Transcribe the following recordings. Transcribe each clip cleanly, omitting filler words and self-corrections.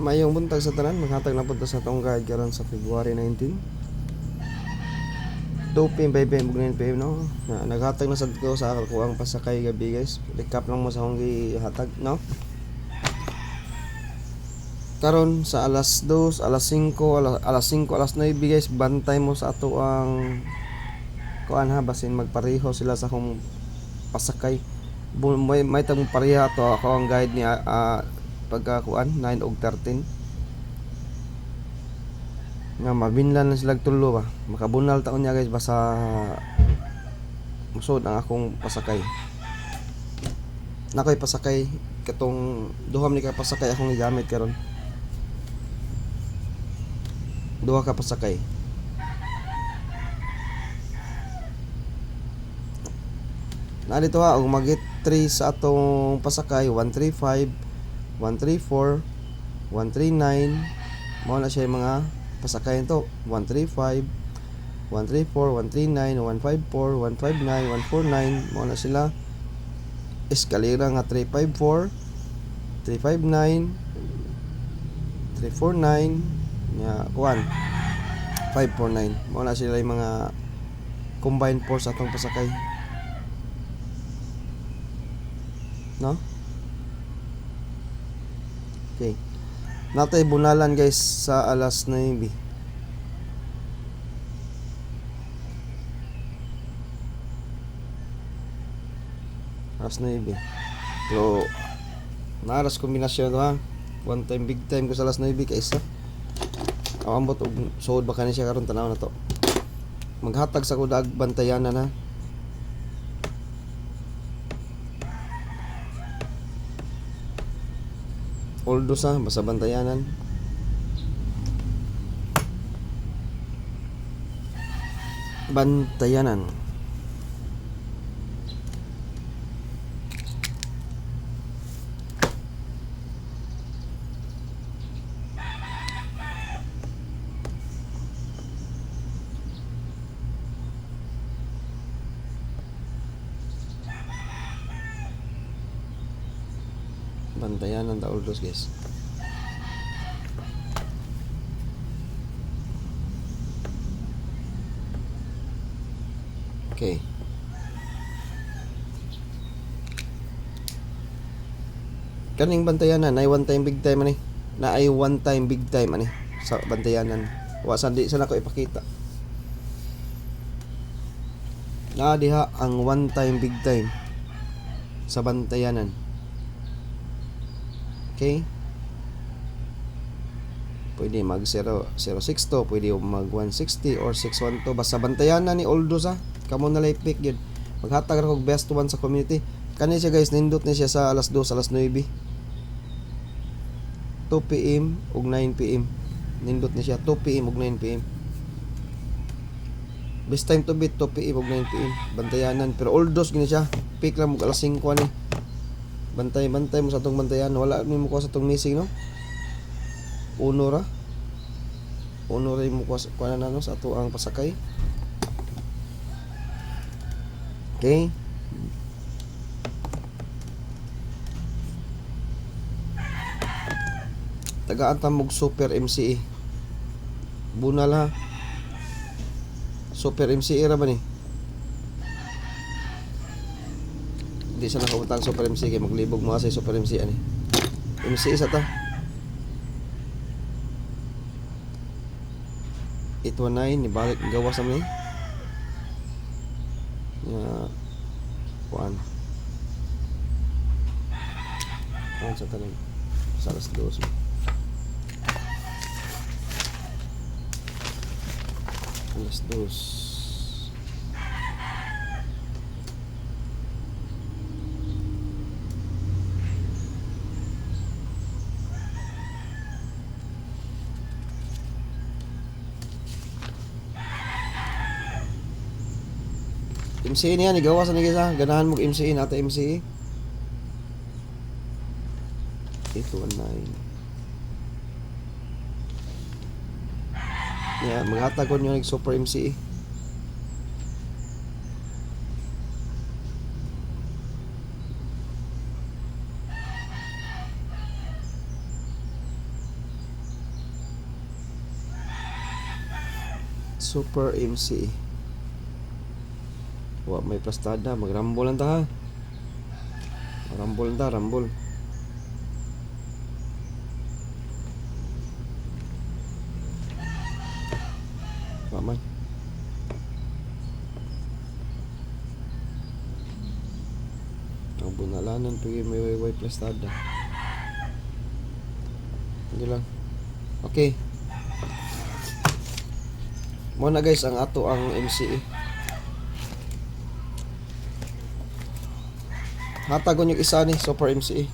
Mayong buntag sa tanan, maghatag na punta sa tong guide karon sa February 19. 2 PM, 5 PM, 9 PM no. Naghatag na sad ko sa ako ang pasakay gabi guys. Recap lang mo sa akong gihatag no. Karon sa alas 2, alas 5, alas 5, alas 9 guys, bantay mo sa ato ang kuan ha, basin magpareho sila sa akong pasakay. May tagong pareha to ako ang guide ni pagka kuan 9 og 13 nga mabinlan na sila tulo ba makabunal taon niya guys basta musod ang akong pasakay nakoy pasakay katong duha ni ka pasakay akong gigamit karon duha ka pasakay na dito ha og magit 3 sa atong pasakay 135 134 139 mo na siya yung mga pasakayan to 135 134 139 154 159 149 mo na sila eskalera nga 354 359 349 nya kuan 549 mo na sila yung mga combined force atong pasakay no. Okay. Natay bunalan guys sa alas 9. Alas 9. Pero naras kombinasyon ha. One time big time ko sa alas 9 kaysa. Awambot og suod ba kani siya karon tanaw na to. Maghatag sa kudag bantayanan ha. Oldo sa basta bantayanan bantayanan bantayanan ta oldos guys. Okay. Kaning bantayanan ay one time big time ani. Na ay one time big time ani sa bantayanan. Wa sa di sana ko ipakita. Na diha ang one time big time sa bantayanan. Okay. Pwede mag 062, pwede mag 160 or 612 basta bantayanan ni Oldo sa kamo na lay pick yun. Maghatag ra kog best one sa community. Kani siya guys, nindot ni siya sa alas 2, alas 9. 2 PM ug 9 PM. Nindot ni siya 2 PM ug 9 PM. Best time to beat 2 PM ug 9 PM. Bantayanan pero Oldos gini siya. Pick lang mo alas 5 ani. Bantay mo sa atong bantayan. Wala mi mo ko sa atong missing no. Uno ra mo ko sa no, sa ato ang pasakay. Okay. Tagaan ta mog Super MCE. Bunal ha. Super MCE ra ba ni? Di sa nakabutang Super MC kay maglibog mo sa Super MC ani. MC sa ta. 819 ni balik gawas sa ni. Ya. Kuan. Ano sa tanan? Sa alas 2. Alas 2. MCE niya, nigawas na nigisa. Ganahan mo MCE, nata MCE. 819. Yeah, maghatag ko nyo Super MCE. Super MC. Wa may plastada, magrambol lang ta ha. Rambol ta, rambol. Wa man. Ang bunalanan pigi may way plastada. Hindi lang. Okay. Mo na guys ang ato ang MCE. Hatagon yung isa ni Super MCE.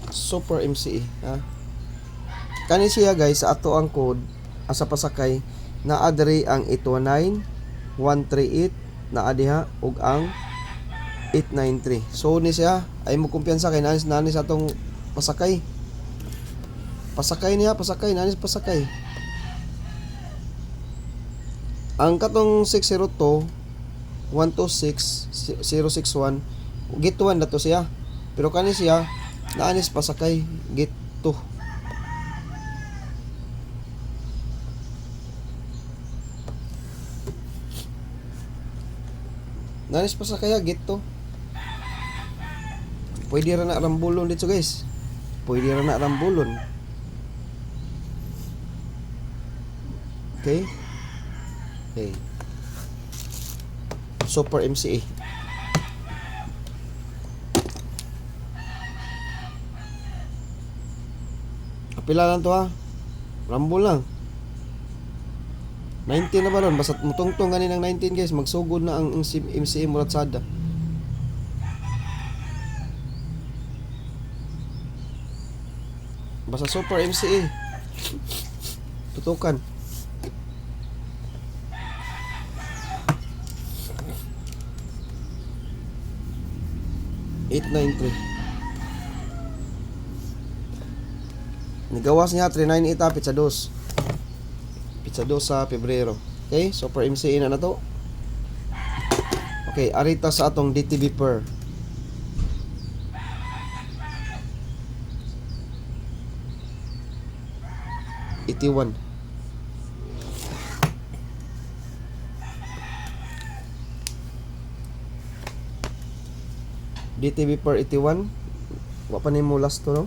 Super MCE, ha. Kani siya guys sa ato ang code asa pasakay na adre ang 819 138 na adiha ug ang 893. So ni siya ay mo kumpiyansa kay nani sa atong pasakay. Pasakay niya, pasakay nani pasakay. Ang katong 602 126 061 git 1 na to siya. Pero kani siya naanis pasakay git 2. Naanis pasakay git 2. Pwede ra na rambulon dito guys. Pwede ra na rambulon. Okay? Okay. Super MCE. Pila lang to ha. Rambol lang. 19 na ba ron? Basta mutungtong ganin ng 19 guys. Magsugod na ang MCE Muratsada. Basta Super MCE. Tutukan. Nigawas niya 398 pizza 2. Pizza 2 sa Pebrero. Okay, Super MCE na to. Okay, arita sa atong DTB per. iti-1. DTB per 81. Wa pa nimo last to no.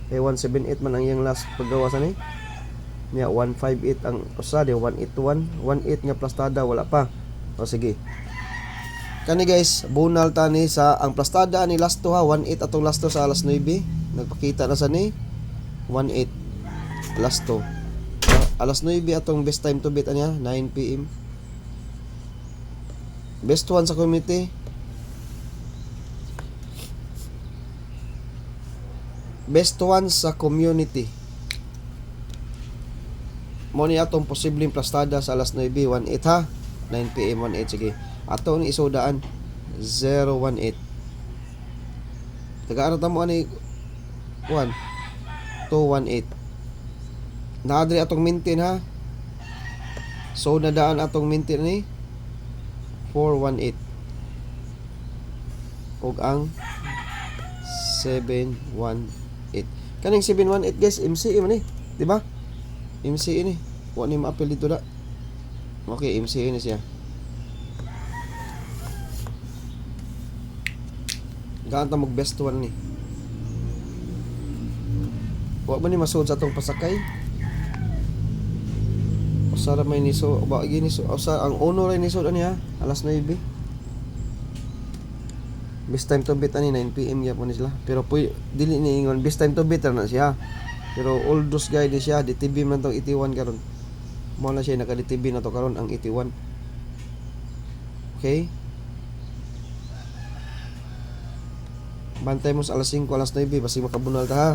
Eh 178 man ang iyang last paggawasan eh. Niya 158 ang usa di 181, 18 nga plastada wala pa. O sige. Kani guys, bunal tani sa ang plastada ni last to ha 18 atong last to sa alas 9. Nagpakita na sa ni 18 last to. Alas 9 atong best time to beat anya 9 PM. Best one sa community. Best one sa community. Mo ni atong posibleng plastada sa alas 9 18 ha. 9 PM 18 sige. Ato ni isodaan 018. Taga-ano ta mo ani 1 218. Naadri atong maintain ha. So nadaan atong maintain ni 418. Ug ang 718. Kaning 718 guys, MCE man ni, di ba? MCE ni. Wa ni ma-appeal dito da. Okay, MCE ni siya. Gaan ta mag best one ni. Wa ba ni masud sa atong pasakay? Usara may niso, ba gini so, usa ang uno ray niso ani ha, alas 9. Best time to beat ani 9 PM gyapon sila. Pero dili ni ingon best time to beat na siya. Pero all those guy di siya, DTB man tong 81 karon. Mo na siya naka DTB na to karon ang 81. Okay? Bantay mo sa alas 5, alas 9 basi makabunal ta ha.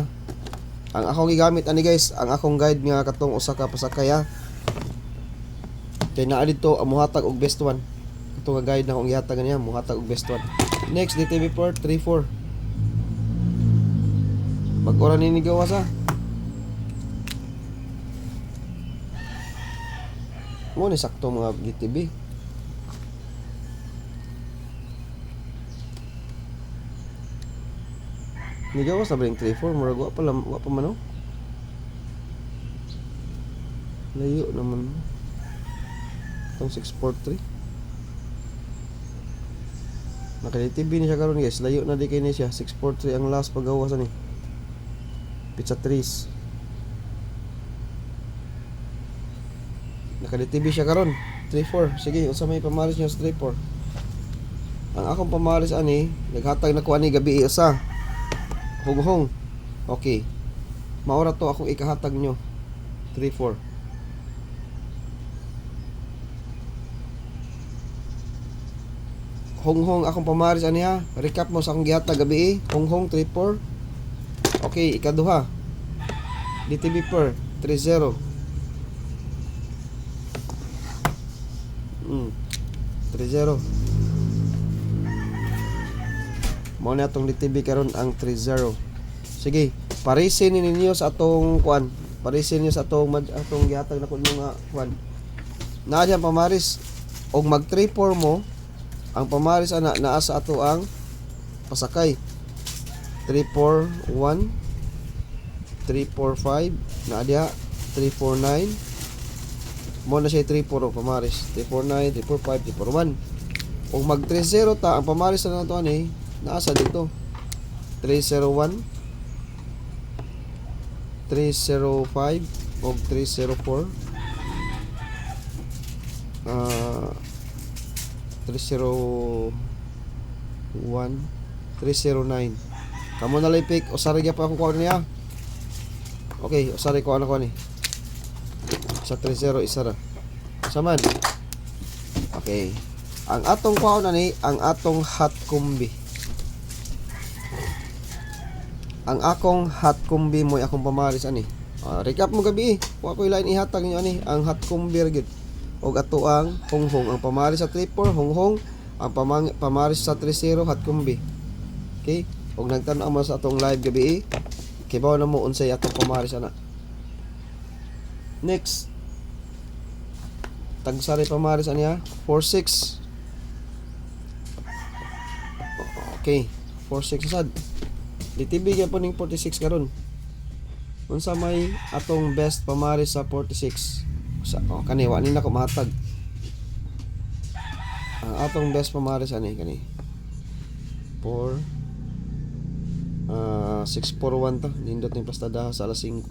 Ang akong gigamit ani guys, ang akong guide nga katong usa ka pasakay ha. Kay naa dito ang muhatag og best one. Ito nga guide na akong gihatag niya, muhatag og best one. Next DTB port 34. Mag-ora ni gawas ha. Mo ni sakto mga DTB. Nigawas na ba yung 34? Murag wa pa man oh. Layo naman. atong 643. Naka-DTB ni siya karon guys. Layo na di kay ni siya. 643 ang last paggawas ni. Pizza trees. Naka-DTB siya karon. 34. Sige, unsa may pamaris niyo sa 34. Ang akong pamaris ani, naghatag na ko ani gabi usa. Hung-hung. Okay. Maura to akong ikahatag nyo. 34. Hung-hung akong pamaris ani ha. Recap mo sa akong gihatag gabi. Hung-hung 34. Okay, ikaduha. DTB per 30. 30. Mo na atong DTB karon ang 30. Sige, parisin ninyo sa atong kuan. Parisin niyo sa atong gihatag na kun nga kuan. Naa diyan pamaris og mag 34 mo. Ang pamaris ana naa sa ato ang pasakay. 341 345 naa diha 349 mo na siya 34 pamaris 349 345 341 og mag 30 ta ang pamaris na nato ani naasa dito 301 305 og 304 301 309 kamo na lipik usari gyud pa akong kuha niya. Okay, usari ko ana ko ni sa 30 isa ra saman. Okay, ang atong kuha na ni ang atong hot combi. Ang akong hot combi mo akong pamaris ani. Recap mo gabi. Kuha ko ilain ihatag niyo ani ang hot combi gyud. Og ato ang hung-hung ang pamaris sa 34 hung-hung ang pamaris sa 30 hot combi. Okay? Og nagtan-aw mo sa atong live gabi. Kibaw na mo unsay atong pamaris ana. Next. Tagsari pamaris ani ha. 46. Okay. 46 sad. DTB gyapon ning 46 karon. Unsa may atong best pamaris sa 46? Kani wa ni na ko mahatag. Ang atong best pamaris ani kani. 641 ta nindot ning plastada sa alas 5.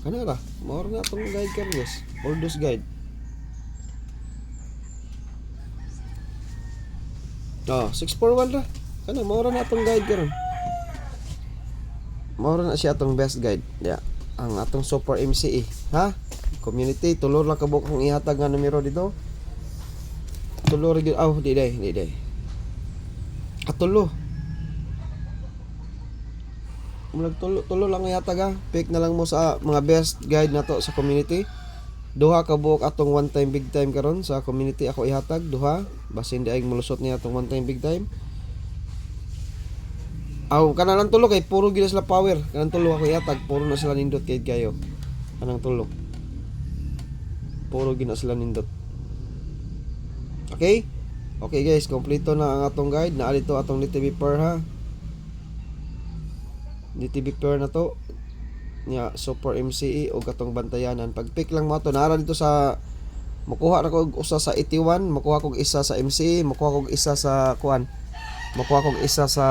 Kana ra, mao na atong guide karon guys. Orders guide. 641 ra. Kana mao ra na atong guide karon. Mao ra na siya atong best guide. Yeah. Ang atong super MCE, ha? Community tulor lang kabuk kung ihatag nga numero dito. Tulor gyud di day. Atulo. Mulag tulo lang ihatag ha. Pick na lang mo sa mga best guide nato sa community. Duha ka buok atong one time big time karon sa community ako ihatag duha basin di ay mulusot niya atong one time big time. Kanang tulo kay puro gila sila power. Kanang tulo ako ihatag puro na sila nindot kay kayo. Kanang tulo. Puro gina sila nindot. Okay? Okay guys, kompleto na ang atong guide. Naa dito atong DTB per ha. DTB per na to. Nya super MCE o katong bantayanan. Pag pick lang mo to nara dito sa makuha ra ko usa sa 81, makuha kog isa sa MCE, makuha kog isa sa kuan. Makuha kog isa sa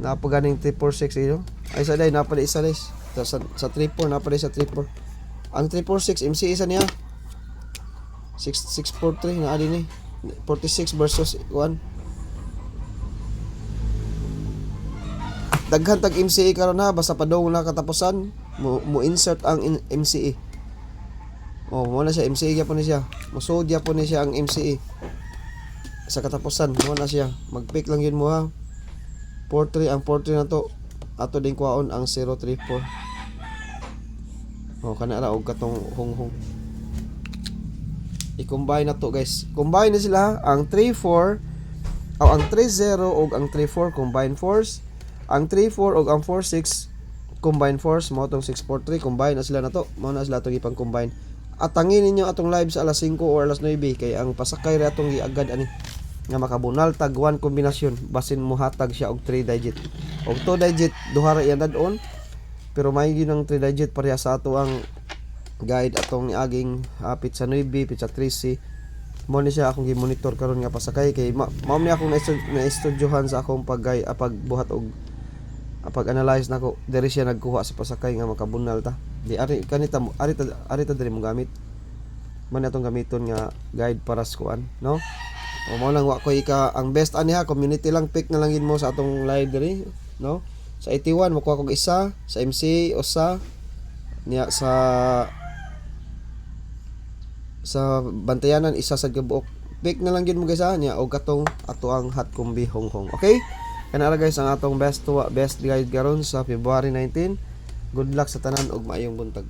napaganing 346 ito. Ay sa day napali isa des. Sa 34 napali sa 34. Ang 346 MCE isa niya. 643 na ali ni. 46 versus 1. Daghan tag MCE karon ha basta padong na katapusan mo insert ang MCE. Mo na siya MCE gyapon ni siya. Mosud gyapon ni siya ang MCE. Sa katapusan mo na siya. Mag-pick lang yun mo ha. 43 ang 43 na to. Ato din kuhaon ang 034. Kana ra og katong hung-hung. I-combine na to guys. Combine na sila ha? Ang 34 ang 30 og ang 34 combine force. Ang 34 og ang 46 combine force mo tong 643 combine na sila na to. Mao na sila atong ipang combine. At tangin ninyo atong live sa alas 5 or alas 9 kay ang pasakay ra atong giagad ani nga makabunal tag 1 kombinasyon basin mo hatag siya og 3 digit. Og 2 digit duha ra yan add-on pero may gyud ang 3 digit pareha sa ato ang guide atong niaging pizza 9, pizza 13. Mo ni siya akong gi-monitor karon nga pasakay kay mao ni akong na-estudyohan sa akong pagbuhat og pag-analyze nako diri siya nagkuha sa pasakay nga makabunal ta. Di ari kanita ari ta diri mo gamit. Man atong gamiton nga guide para sa kuan, no? O mao lang wa ko ang best ani ha, community lang pick na lang gid mo sa atong live diri, no? Sa 81 makuha kog isa, sa MC usa, niya sa bantayanan isa sa gabuok. Pick na lang gyud mo guys ha niya og katong ato ang hot combi Hong. Okay? Kana ra guys ang atong best guide karon sa February 19. Good luck sa tanan ug maayong buntag.